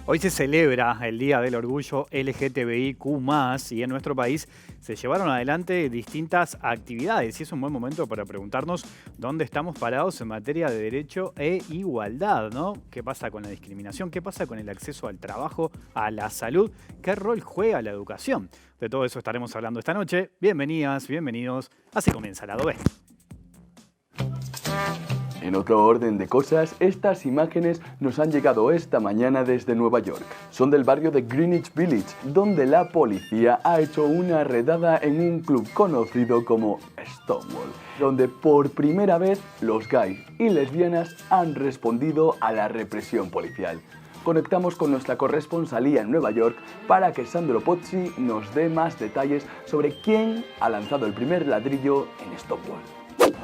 Hoy se celebra el Día del Orgullo LGTBIQ+, y en nuestro país se llevaron adelante distintas actividades y es un buen momento para preguntarnos dónde estamos parados en materia de derecho e igualdad, ¿no? ¿Qué pasa con la discriminación? ¿Qué pasa con el acceso al trabajo, a la salud? ¿Qué rol juega la educación? De todo eso estaremos hablando esta noche. Bienvenidas, bienvenidos. Así comienza Lado B. En otro orden de cosas, estas imágenes nos han llegado esta mañana desde Nueva York. Son del barrio de Greenwich Village, donde la policía ha hecho una redada en un club conocido como Stonewall, donde por primera vez los gays y lesbianas han respondido a la represión policial. Conectamos con nuestra corresponsalía en Nueva York para que Sandro Pozzi nos dé más detalles sobre quién ha lanzado el primer ladrillo en Stonewall.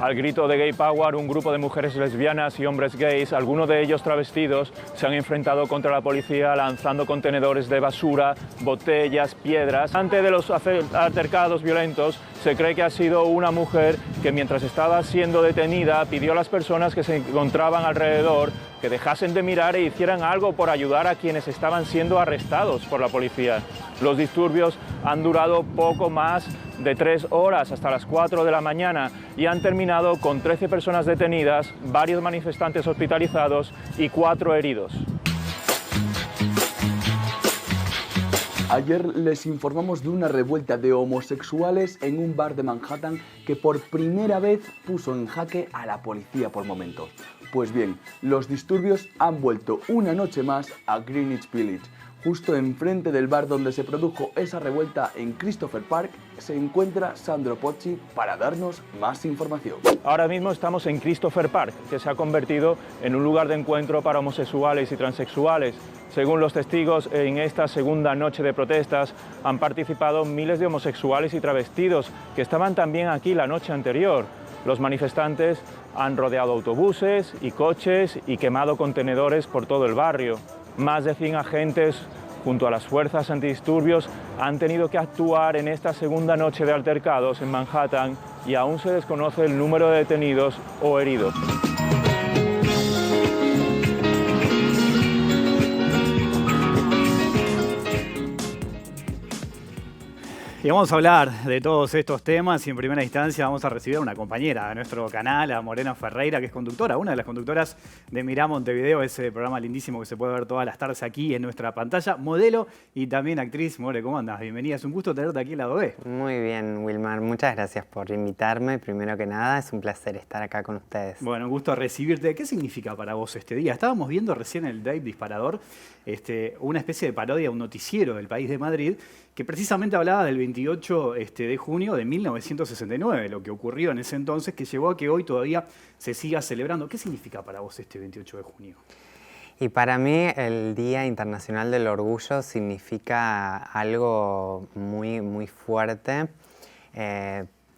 Al grito de Gay Power, un grupo de mujeres lesbianas y hombres gays, algunos de ellos travestidos, se han enfrentado contra la policía lanzando contenedores de basura, botellas, piedras. Antes de los altercados violentos, se cree que ha sido una mujer que mientras estaba siendo detenida pidió a las personas que se encontraban alrededor que dejasen de mirar e hicieran algo por ayudar a quienes estaban siendo arrestados por la policía. Los disturbios han durado poco más de 3 horas, hasta las 4 de la mañana, y han terminado con 13 personas detenidas, varios manifestantes hospitalizados y 4 heridos. Ayer les informamos de una revuelta de homosexuales en un bar de Manhattan que por primera vez puso en jaque a la policía por momentos. Pues bien, los disturbios han vuelto una noche más a Greenwich Village. Justo enfrente del bar donde se produjo esa revuelta en Christopher Park se encuentra Sandro Pozzi para darnos más información. Ahora mismo estamos en Christopher Park, que se ha convertido en un lugar de encuentro para homosexuales y transexuales. Según los testigos, en esta segunda noche de protestas han participado miles de homosexuales y travestidos que estaban también aquí la noche anterior. Los manifestantes han rodeado autobuses y coches y quemado contenedores por todo el barrio. Más de 100 agentes, junto a las fuerzas antidisturbios, han tenido que actuar en esta segunda noche de altercados en Manhattan y aún se desconoce el número de detenidos o heridos. Y vamos a hablar de todos estos temas y en primera instancia vamos a recibir a una compañera de nuestro canal, a Morena Ferreira, que es conductora, una de las conductoras de Mirá Montevideo, ese programa lindísimo que se puede ver todas las tardes aquí en nuestra pantalla, modelo y también actriz. More, ¿cómo andas? Bienvenida, es un gusto tenerte aquí en Lado B. Muy bien, Wilmar, muchas gracias por invitarme. Primero que nada, es un placer estar acá con ustedes. Bueno, un gusto recibirte. ¿Qué significa para vos este día? Estábamos viendo recién el Dave Disparador, una especie de parodia, un noticiero del país de Madrid, que precisamente hablaba del 28 de junio de 1969, lo que ocurrió en ese entonces, que llevó a que hoy todavía se siga celebrando. ¿Qué significa para vos este 28 de junio? Y para mí el Día Internacional del Orgullo significa algo muy, muy fuerte,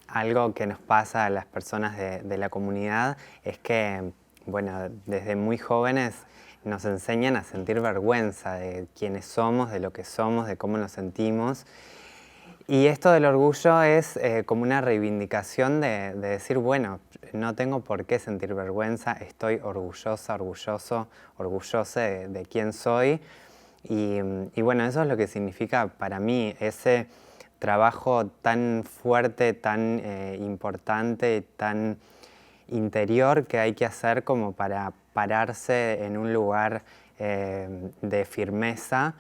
algo que nos pasa a las personas de la comunidad, es que, bueno, desde muy jóvenes nos enseñan a sentir vergüenza de quiénes somos, de lo que somos, de cómo nos sentimos. Y esto del orgullo es como una reivindicación de decir, bueno, no tengo por qué sentir vergüenza, estoy orgullosa, orgulloso, orgullosa de quién soy. Y bueno, eso es lo que significa para mí ese trabajo tan fuerte, tan importante, tan interior que hay que hacer como para pararse en un lugar de firmeza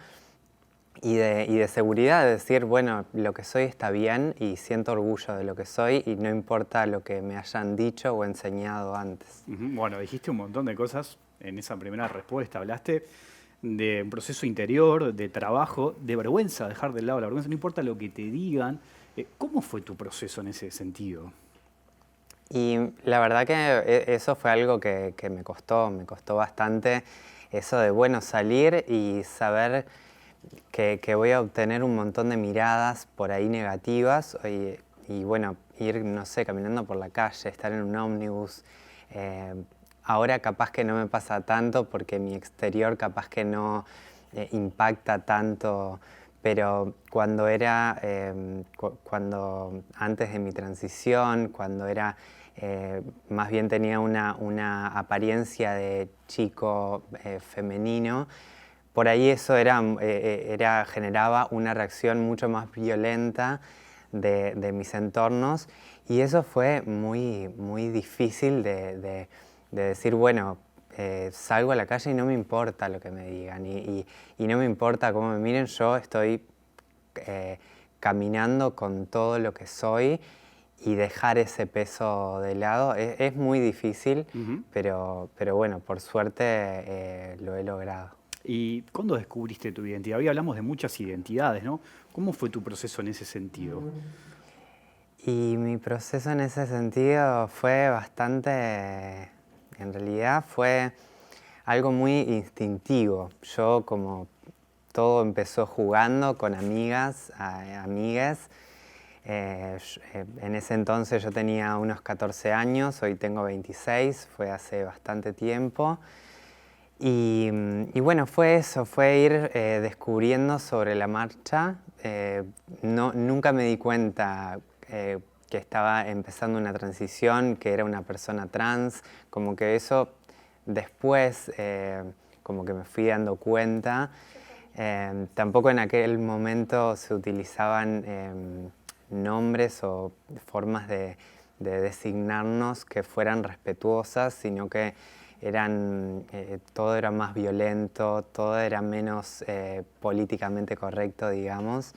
y de seguridad, de decir, bueno, lo que soy está bien y siento orgullo de lo que soy y no importa lo que me hayan dicho o enseñado antes. Bueno, dijiste un montón de cosas en esa primera respuesta. Hablaste de un proceso interior, de trabajo, de vergüenza, dejar de lado la vergüenza, no importa lo que te digan. ¿Cómo fue tu proceso en ese sentido? Y la verdad que eso fue algo que me costó bastante, eso de, bueno, salir y saber que voy a obtener un montón de miradas por ahí negativas y bueno, ir, no sé, caminando por la calle, estar en un ómnibus. Ahora capaz que no me pasa tanto porque mi exterior capaz que no impacta tanto, pero cuando antes de mi transición, cuando era más bien tenía una apariencia de chico femenino, por ahí eso generaba una reacción mucho más violenta de mis entornos, y eso fue muy, muy difícil de decir, bueno, salgo a la calle y no me importa lo que me digan, y no me importa cómo me miren, yo estoy caminando con todo lo que soy, y dejar ese peso de lado es muy difícil, pero bueno, por suerte lo he logrado. ¿Y cuándo descubriste tu identidad? Hoy hablamos de muchas identidades, ¿no? ¿Cómo fue tu proceso en ese sentido? Y mi proceso en ese sentido fue bastante, en realidad fue algo muy instintivo. Yo, como todo empezó jugando con amigas, amigues. En ese entonces yo tenía unos 14 años, hoy tengo 26, fue hace bastante tiempo. Y bueno, fue eso, fue ir descubriendo sobre la marcha. Nunca me di cuenta que estaba empezando una transición, que era una persona trans, como que eso después como que me fui dando cuenta. Tampoco en aquel momento se utilizaban nombres o formas de designarnos que fueran respetuosas, sino que todo era más violento, todo era menos políticamente correcto, digamos.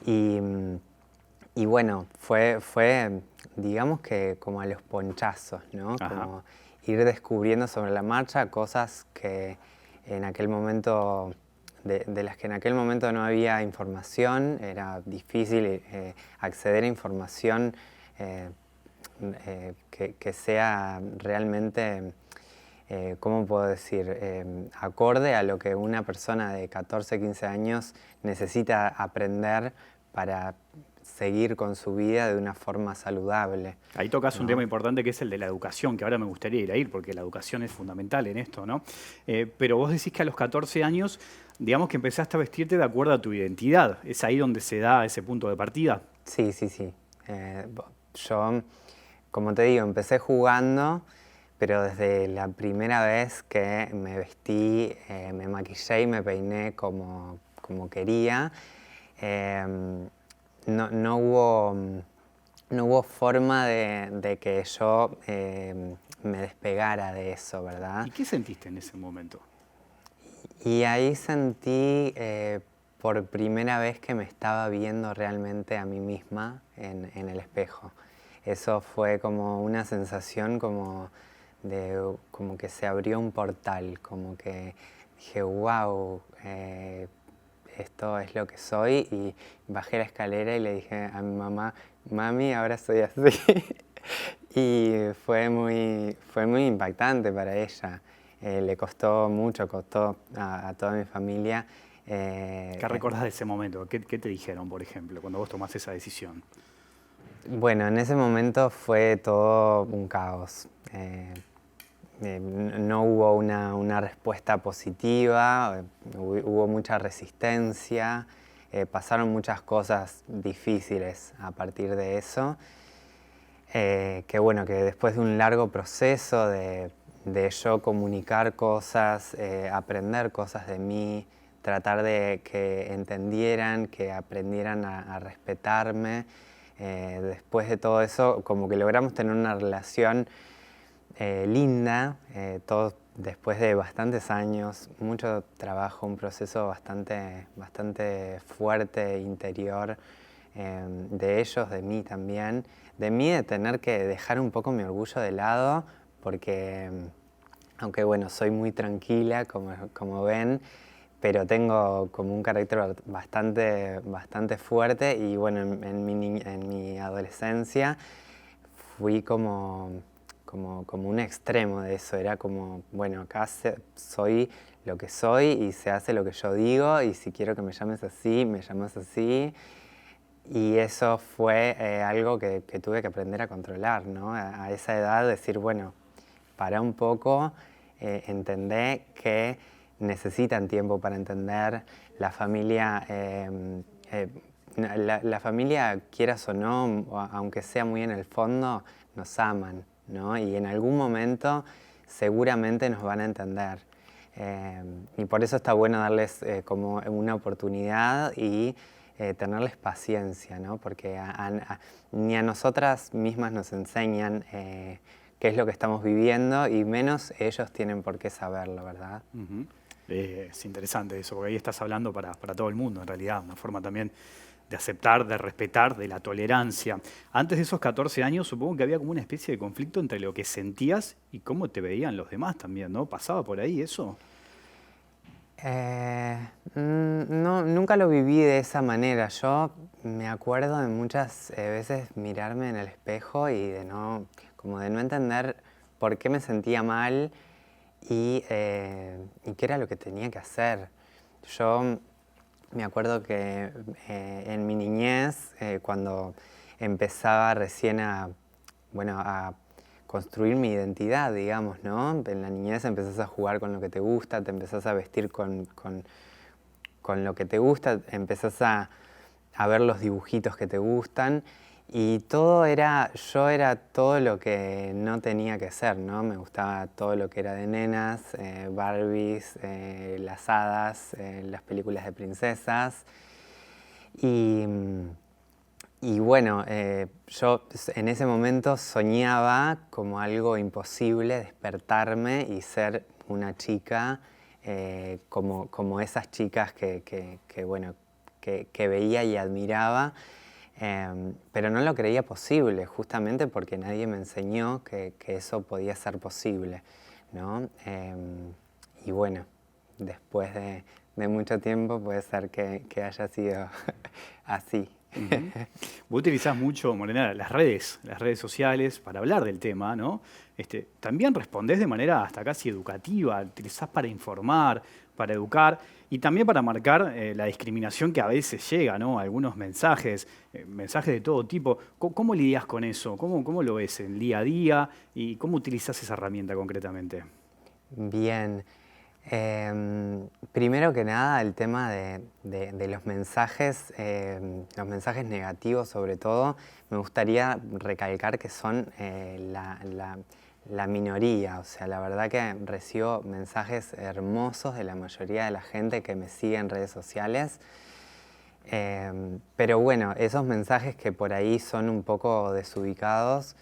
Y bueno, fue, digamos que como a los ponchazos, ¿no? Como ir descubriendo sobre la marcha cosas que en aquel momento, de las que en aquel momento no había información, era difícil acceder a información que sea realmente, ¿cómo puedo decir?, acorde a lo que una persona de 14, 15 años necesita aprender para seguir con su vida de una forma saludable. Ahí tocas un tema importante que es el de la educación, que ahora me gustaría ir a ir, porque la educación es fundamental en esto, ¿no? Pero vos decís que a los 14 años, digamos que empezaste a vestirte de acuerdo a tu identidad. ¿Es ahí donde se da ese punto de partida? Sí. Yo, como te digo, empecé jugando, pero desde la primera vez que me vestí, me maquillé y me peiné como quería, no hubo forma de que yo me despegara de eso, ¿verdad? ¿Y qué sentiste en ese momento? Y ahí sentí por primera vez que me estaba viendo realmente a mí misma en el espejo. Eso fue como una sensación como que se abrió un portal, como que dije, wow, esto es lo que soy, y bajé la escalera y le dije a mi mamá, mami, ahora soy así. Y fue muy impactante para ella. Le costó mucho, costó a toda mi familia. ¿Qué recordás de ese momento? ¿Qué te dijeron, por ejemplo, cuando vos tomaste esa decisión? Bueno, en ese momento fue todo un caos. No hubo una respuesta positiva, hubo mucha resistencia, pasaron muchas cosas difíciles a partir de eso. Que bueno, que después de un largo proceso de yo comunicar cosas, aprender cosas de mí, tratar de que entendieran, que aprendieran a respetarme, después de todo eso como que logramos tener una relación linda, todo después de bastantes años, mucho trabajo, un proceso bastante fuerte, interior, de ellos, de mí también, de mí de tener que dejar un poco mi orgullo de lado, porque aunque bueno, soy muy tranquila, como ven, pero tengo como un carácter bastante fuerte, y bueno, en mi adolescencia fui como un extremo de eso, era como, bueno, acá soy lo que soy y se hace lo que yo digo, y si quiero que me llames así, me llamas así. Y eso fue algo que tuve que aprender a controlar, ¿no? A esa edad decir, bueno, para un poco, entender que necesitan tiempo para entender. La familia, la familia, quieras o no, aunque sea muy en el fondo, nos aman, ¿no? Y en algún momento seguramente nos van a entender. Y por eso está bueno darles como una oportunidad y tenerles paciencia, ¿no? Porque ni a nosotras mismas nos enseñan qué es lo que estamos viviendo y menos ellos tienen por qué saberlo, ¿verdad? Ujú. Es interesante eso, porque ahí estás hablando para todo el mundo, en realidad, una forma también de aceptar, de respetar, de la tolerancia. Antes de esos 14 años, supongo que había como una especie de conflicto entre lo que sentías y cómo te veían los demás también, ¿no? ¿Pasaba por ahí eso? No, nunca lo viví de esa manera. Yo me acuerdo de muchas veces mirarme en el espejo y como de no entender por qué me sentía mal y qué era lo que tenía que hacer. Yo me acuerdo que en mi niñez, cuando empezaba recién a construir mi identidad, digamos, ¿no? En la niñez empezás a jugar con lo que te gusta, te empezás a vestir con lo que te gusta, empezás a ver los dibujitos que te gustan y yo era todo lo que no tenía que ser, ¿no? Me gustaba todo lo que era de nenas, Barbies, las hadas, las películas de princesas y... Y bueno, yo en ese momento soñaba como algo imposible despertarme y ser una chica como esas chicas que veía y admiraba, pero no lo creía posible, justamente porque nadie me enseñó que eso podía ser posible, ¿no? Y bueno, después de mucho tiempo puede ser que haya sido así. Ujú. Vos utilizás mucho, Morena, las redes sociales para hablar del tema, ¿no? También respondés de manera hasta casi educativa, utilizás para informar, para educar y también para marcar la discriminación que a veces llega, ¿no? Algunos mensajes, mensajes de todo tipo. ¿Cómo lidias con eso? ¿Cómo lo ves en el día a día y cómo utilizás esa herramienta concretamente? Bien. Primero que nada, el tema de los mensajes negativos sobre todo, me gustaría recalcar que son la minoría. O sea, la verdad que recibo mensajes hermosos de la mayoría de la gente que me sigue en redes sociales. Pero bueno, esos mensajes que por ahí son un poco desubicados,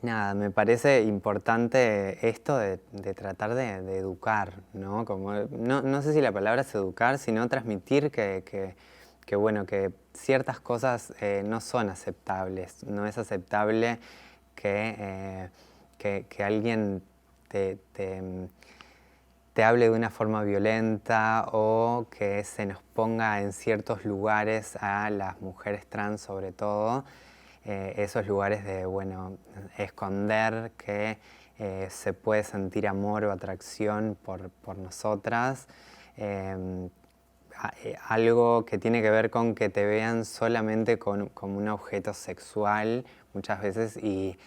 nada, me parece importante esto de tratar de educar, ¿no? No sé si la palabra es educar, sino transmitir bueno, que ciertas cosas no son aceptables. No es aceptable que alguien te hable de una forma violenta o que se nos ponga en ciertos lugares a las mujeres trans sobre todo. Esos lugares de, bueno, esconder que se puede sentir amor o atracción por nosotras. Algo que tiene que ver con que te vean solamente como un objeto sexual muchas veces y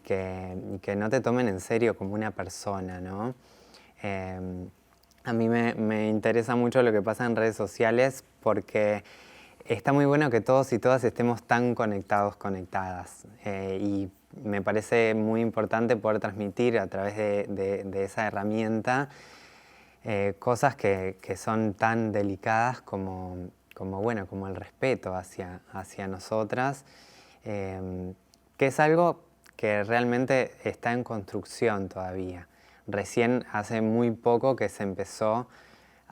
que no te tomen en serio como una persona, ¿no? A mí me interesa mucho lo que pasa en redes sociales porque está muy bueno que todos y todas estemos tan conectados, conectadas. Y me parece muy importante poder transmitir a través de esa herramienta cosas que son tan delicadas bueno, como el respeto hacia nosotras, que es algo que realmente está en construcción todavía. Recién hace muy poco que se empezó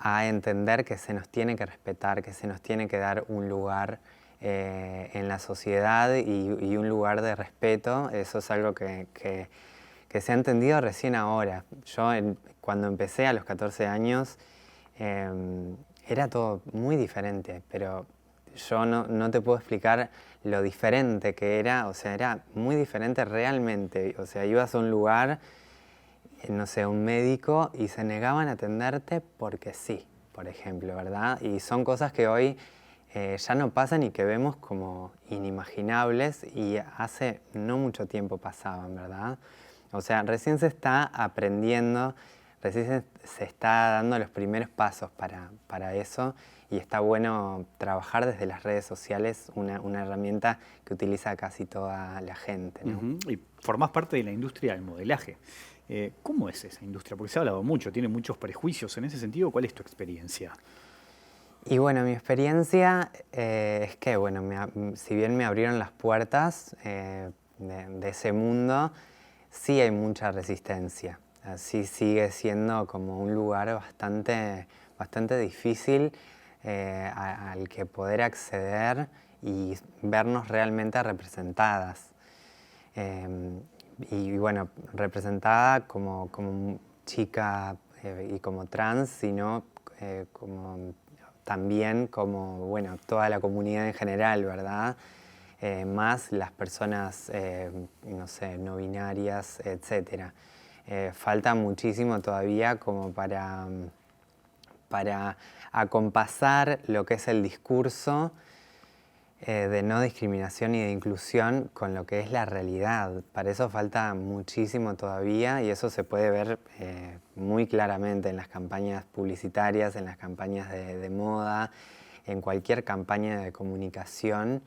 a entender que se nos tiene que respetar, que se nos tiene que dar un lugar en la sociedad y un lugar de respeto. Eso es algo que se ha entendido recién ahora. Yo cuando empecé a los 14 años era todo muy diferente, pero yo no te puedo explicar lo diferente que era, o sea, era muy diferente realmente. O sea, ibas a un lugar, no sé, un médico y se negaban a atenderte porque sí, por ejemplo, ¿verdad? Y son cosas que hoy ya no pasan y que vemos como inimaginables y hace no mucho tiempo pasaban, ¿verdad? O sea, recién se está aprendiendo, recién se está dando los primeros pasos para eso y está bueno trabajar desde las redes sociales, una herramienta que utiliza casi toda la gente, ¿no? Ujú. Y formás parte de la industria del modelaje. ¿Cómo es esa industria? Porque se ha hablado mucho, tiene muchos prejuicios en ese sentido. ¿Cuál es tu experiencia? Y bueno, mi experiencia es que, bueno, si bien me abrieron las puertas de ese mundo, sí hay mucha resistencia. Sí sigue siendo como un lugar bastante difícil al que poder acceder y vernos realmente representadas. Y bueno, representada como chica y como trans, sino como también como, bueno, toda la comunidad en general, ¿verdad? Más las personas, no sé, no binarias, etc. Falta muchísimo todavía como para acompasar lo que es el discurso de no discriminación y de inclusión con lo que es la realidad. Para eso falta muchísimo todavía y eso se puede ver muy claramente en las campañas publicitarias, en las campañas de moda, en cualquier campaña de comunicación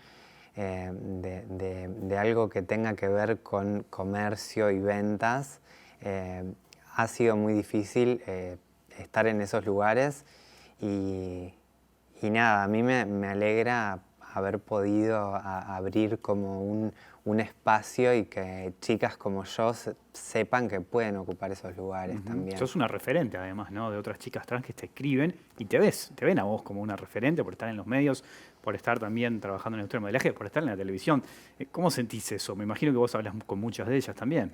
de algo que tenga que ver con comercio y ventas. Ha sido muy difícil estar en esos lugares y nada, a mí me alegra haber podido abrir como un espacio y que chicas como yo sepan que pueden ocupar esos lugares también. Sos una referente además, ¿no? De otras chicas trans que te escriben y te ven a vos como una referente por estar en los medios, por estar también trabajando en el industria del modelaje, por estar en la televisión. ¿Cómo sentís eso? Me imagino que vos hablas con muchas de ellas también.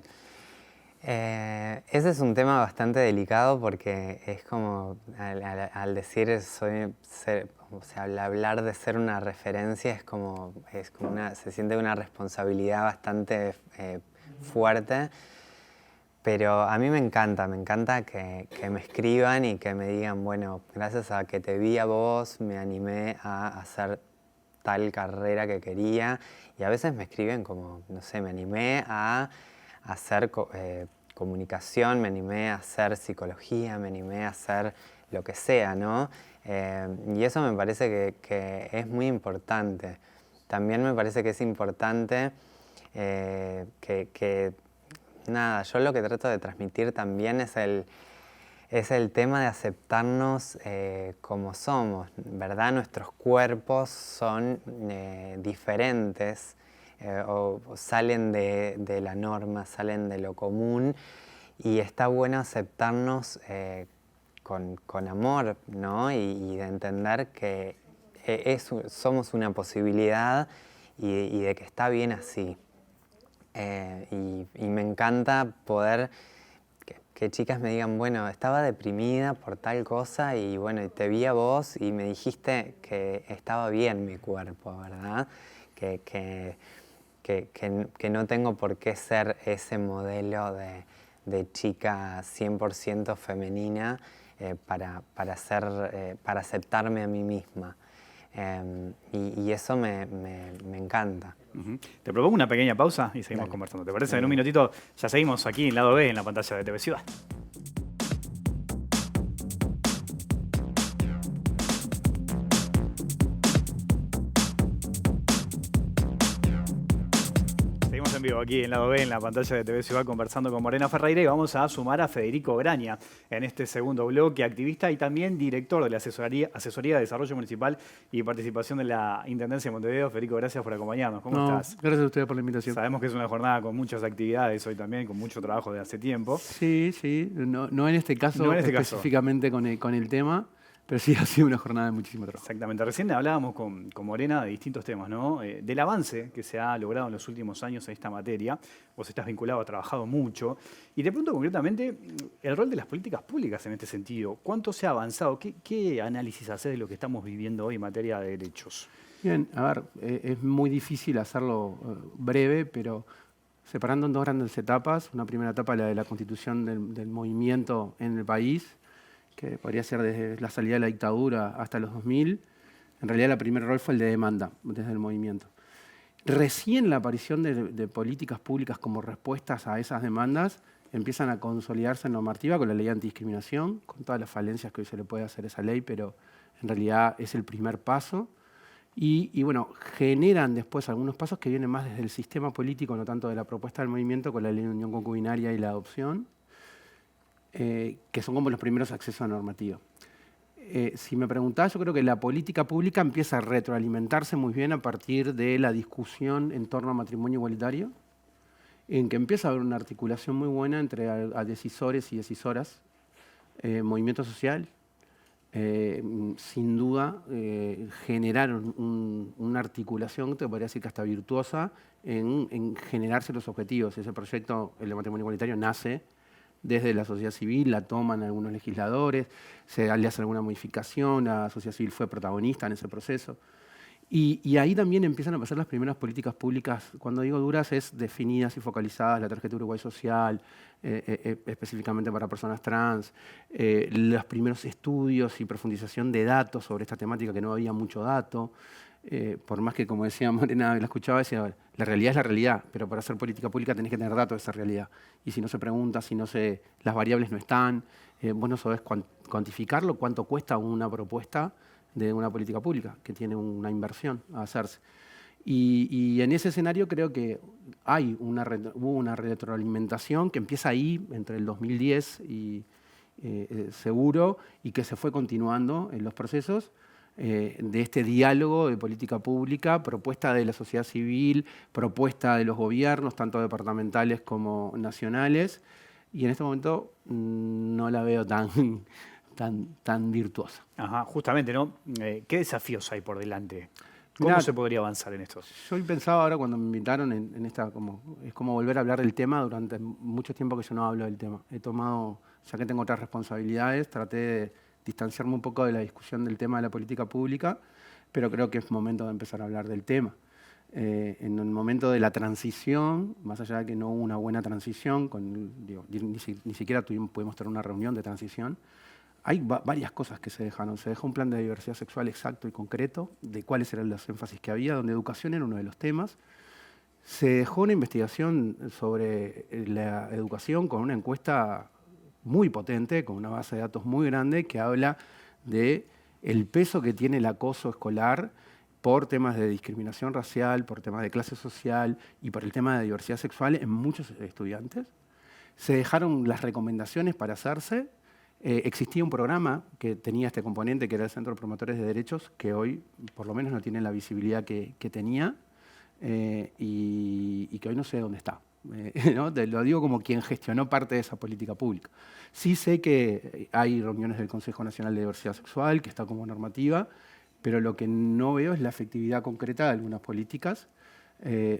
Ese es un tema bastante delicado porque es como, al decir o sea, al hablar de ser una referencia se siente una responsabilidad bastante fuerte, pero a mí me encanta que me escriban y que me digan, bueno, gracias a que te vi a vos me animé a hacer tal carrera que quería, y a veces me escriben como, no sé, me animé a hacer comunicación, me animé a hacer psicología, me animé a hacer lo que sea, ¿no? Y eso me parece que es muy importante. También me parece que es importante nada, yo lo que trato de transmitir también es el tema de aceptarnos como somos, ¿verdad? Nuestros cuerpos son diferentes, o salen de la norma, salen de lo común, y está bueno aceptarnos con amor, ¿no? Y de entender que somos una posibilidad y de que está bien así. Y me encanta poder que chicas me digan, bueno, estaba deprimida por tal cosa y bueno, te vi a vos y me dijiste que estaba bien mi cuerpo, ¿verdad? Que no tengo por qué ser ese modelo de chica 100% femenina para aceptarme a mí misma. Y eso me encanta. Te propongo una pequeña pausa y seguimos conversando. ¿Te parece? En un minutito ya seguimos aquí en Lado B, en la pantalla de TV Ciudad. En vivo aquí en Lado B, en la pantalla de TV Ciudad, conversando con Morena Ferreira, y vamos a sumar a Federico Graña en este segundo bloque, activista y también director de la Asesoría de Desarrollo Municipal y Participación de la Intendencia de Montevideo. Federico, gracias por acompañarnos. ¿Cómo estás? Gracias a ustedes por la invitación. Sabemos que es una jornada con muchas actividades hoy también, con mucho trabajo de hace tiempo. Sí, no en este caso específicamente con el tema, pero sí ha sido una jornada de muchísimo trabajo. Exactamente. Recién hablábamos con Morena de distintos temas, ¿no? Del avance que se ha logrado en los últimos años en esta materia. Vos estás vinculado, has trabajado mucho. Y te pregunto concretamente el rol de las políticas públicas en este sentido. ¿Cuánto se ha avanzado? ¿Qué análisis haces de lo que estamos viviendo hoy en materia de derechos? Bien, a ver, es muy difícil hacerlo breve, pero separando en dos grandes etapas. Una primera etapa, la de la constitución del movimiento en el país, que podría ser desde la salida de la dictadura hasta los 2000, en realidad el primer rol fue el de demanda desde el movimiento. Recién la aparición de políticas públicas como respuestas a esas demandas empiezan a consolidarse en normativa con la ley de antidiscriminación, con todas las falencias que hoy se le puede hacer a esa ley, pero en realidad es el primer paso. Y bueno, generan después algunos pasos que vienen más desde el sistema político, no tanto de la propuesta del movimiento, con la ley de unión concubinaria y la adopción. que son como los primeros accesos a normativa. Si me preguntás, yo creo que la política pública empieza a retroalimentarse muy bien a partir de la discusión en torno al matrimonio igualitario, en que empieza a haber una articulación muy buena entre a decisores y decisoras, movimiento social. Sin duda generaron una articulación, te podría decir que hasta virtuosa, en generarse los objetivos. Ese proyecto, el de matrimonio igualitario, nace desde la sociedad civil, la toman algunos legisladores, se le hace alguna modificación, la sociedad civil fue protagonista en ese proceso. Y ahí también empiezan a pasar las primeras políticas públicas, cuando digo duras, es definidas y focalizadas, la tarjeta Uruguay Social, específicamente para personas trans, los primeros estudios y profundización de datos sobre esta temática, que no había mucho dato, por más que, como decía Morena, la escuchaba, decía, la realidad es la realidad, pero para hacer política pública tenés que tener datos de esa realidad. Y si no se pregunta, si no se, las variables no están, vos no sabés cuantificarlo, cuánto cuesta una propuesta de una política pública, que tiene una inversión a hacerse. Y en ese escenario creo que hubo una retroalimentación que empieza ahí, entre el 2010 y seguro, y que se fue continuando en los procesos de este diálogo de política pública, propuesta de la sociedad civil, propuesta de los gobiernos, tanto departamentales como nacionales, y en este momento no la veo tan virtuosa. Ajá, justamente, ¿no? ¿Qué desafíos hay por delante? ¿Cómo Mirá, se podría avanzar en esto? Yo hoy pensaba ahora cuando me invitaron en esta, es como volver a hablar del tema. Durante mucho tiempo que yo no hablo del tema. He tomado, ya que tengo otras responsabilidades, traté de distanciarme un poco de la discusión del tema de la política pública, pero creo que es momento de empezar a hablar del tema. En el momento de la transición, más allá de que no hubo una buena transición, ni siquiera pudimos tener una reunión de transición, hay varias cosas que se dejaron. Se dejó un plan de diversidad sexual exacto y concreto de cuáles eran los énfasis que había, donde educación era uno de los temas. Se dejó una investigación sobre la educación con una encuesta muy potente, con una base de datos muy grande, que habla de el peso que tiene el acoso escolar por temas de discriminación racial, por temas de clase social y por el tema de diversidad sexual en muchos estudiantes. Se dejaron las recomendaciones para hacerse. Existía un programa que tenía este componente, que era el Centro de Promotores de Derechos, que hoy por lo menos no tiene la visibilidad que tenía y que hoy no sé dónde está. ¿No? Te lo digo como quien gestionó parte de esa política pública. Sí sé que hay reuniones del Consejo Nacional de Diversidad Sexual, que está como normativa, pero lo que no veo es la efectividad concreta de algunas políticas,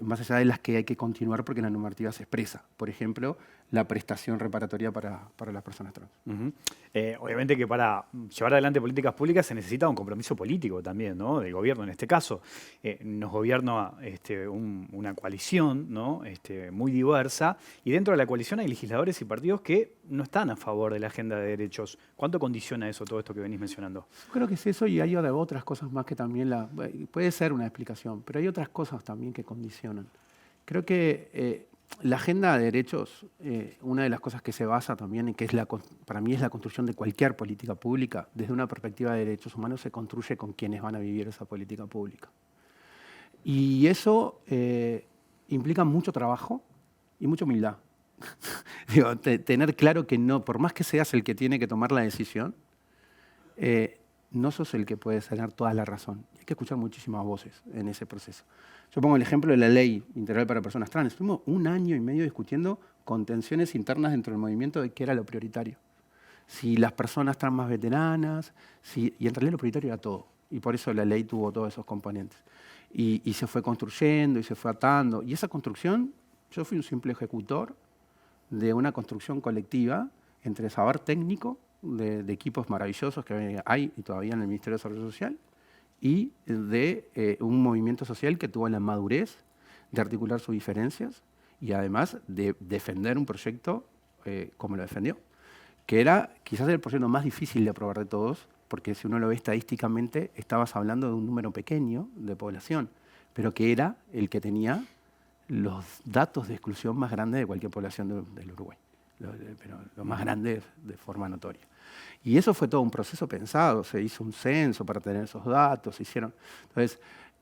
más allá de las que hay que continuar porque la normativa se expresa. Por ejemplo, la prestación reparatoria para las personas trans. Obviamente que para llevar adelante políticas públicas se necesita un compromiso político también, ¿no? Del gobierno en este caso. Nos gobierna una coalición, ¿no? Muy diversa, y dentro de la coalición hay legisladores y partidos que no están a favor de la agenda de derechos. ¿Cuánto condiciona eso, todo esto que venís mencionando? Yo creo que es eso, y hay otras cosas más que también puede ser una explicación, pero hay otras cosas también que condicionan. Creo que la agenda de derechos, una de las cosas que se basa también en que para mí es la construcción de cualquier política pública, desde una perspectiva de derechos humanos se construye con quienes van a vivir esa política pública. Y eso implica mucho trabajo y mucha humildad. Digo, tener claro que no, por más que seas el que tiene que tomar la decisión, no sos el que puede tener toda la razón. Hay que escuchar muchísimas voces en ese proceso. Yo pongo el ejemplo de la Ley Integral para Personas Trans. Estuvimos 1 año y medio discutiendo contenciones internas dentro del movimiento de qué era lo prioritario. Si las personas trans más veteranas, y en realidad lo prioritario era todo. Y por eso la ley tuvo todos esos componentes. Y se fue construyendo y se fue atando. Y esa construcción, yo fui un simple ejecutor de una construcción colectiva entre saber técnico de equipos maravillosos que hay y todavía en el Ministerio de Desarrollo Social, y de un movimiento social que tuvo la madurez de articular sus diferencias y además de defender un proyecto como lo defendió, que era quizás el proyecto más difícil de aprobar de todos, porque si uno lo ve estadísticamente, estabas hablando de un número pequeño de población, pero que era el que tenía los datos de exclusión más grandes de cualquier población del Uruguay, pero lo más grande de forma notoria. Y eso fue todo un proceso pensado, se hizo un censo para tener esos datos, se hicieron. Entonces,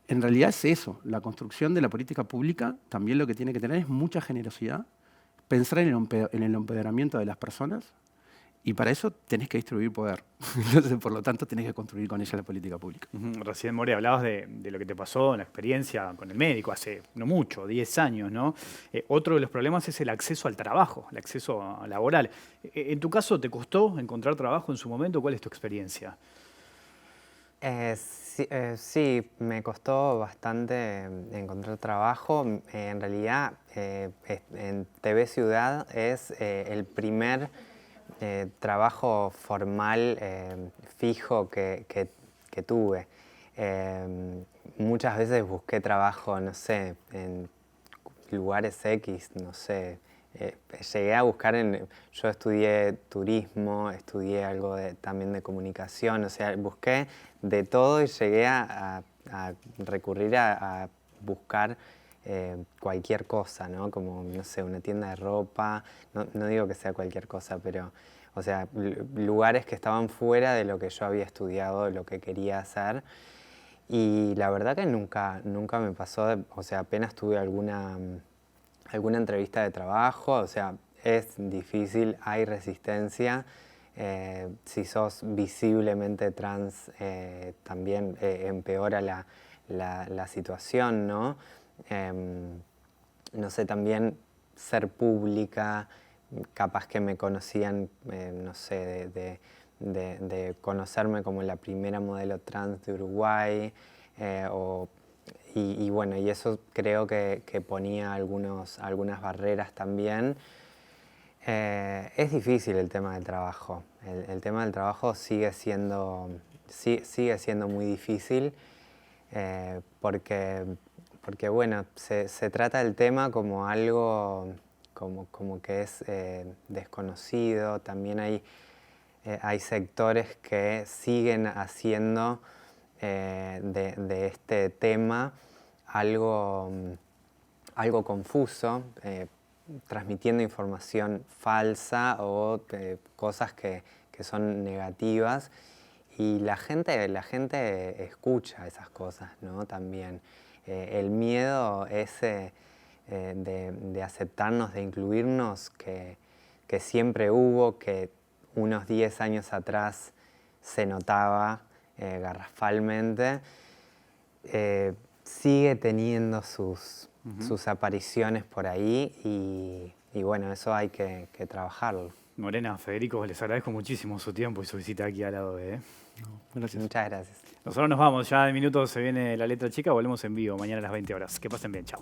en realidad es eso, la construcción de la política pública también lo que tiene que tener es mucha generosidad, pensar en el empoderamiento de las personas, Y para eso tenés que distribuir poder. Entonces, por lo tanto, tenés que construir con ella la política pública. Recién, More, hablabas de lo que te pasó en la experiencia con el médico hace no mucho, 10 años, ¿no? Otro de los problemas es el acceso al trabajo, el acceso laboral. En tu caso, ¿te costó encontrar trabajo en su momento? ¿Cuál es tu experiencia? Sí, me costó bastante encontrar trabajo. En realidad, en TV Ciudad es el primer trabajo formal fijo que tuve. Muchas veces busqué trabajo, no sé, en lugares X, no sé. Llegué a buscar yo estudié turismo, estudié algo también de comunicación, o sea, busqué de todo y llegué a recurrir a buscar cualquier cosa, ¿no? Como, no sé, una tienda de ropa, no digo que sea cualquier cosa, pero, o sea, lugares que estaban fuera de lo que yo había estudiado, de lo que quería hacer. Y la verdad que nunca me pasó, o sea, apenas tuve alguna entrevista de trabajo, o sea, es difícil, hay resistencia. Si sos visiblemente trans, también empeora la situación, ¿no? No sé, también ser pública, capaz que me conocían, no sé, de conocerme como la primera modelo trans de Uruguay, y bueno, y eso creo que ponía algunas barreras también. Es difícil el tema del trabajo. El tema del trabajo sigue siendo muy difícil porque bueno, se trata el tema como algo como que es desconocido. También hay sectores que siguen haciendo de este tema algo confuso, transmitiendo información falsa o cosas que son negativas, y la gente escucha esas cosas, ¿no? También el miedo ese de aceptarnos, de incluirnos, que siempre hubo, que unos 10 años atrás se notaba garrafalmente, sigue teniendo sus apariciones por ahí, y bueno, eso hay que trabajarlo. Morena, Federico, les agradezco muchísimo su tiempo y su visita aquí al lado de... Gracias. Muchas gracias. Nosotros nos vamos, ya en minutos se viene la letra chica, volvemos en vivo mañana a las 20 horas. Que pasen bien, chao.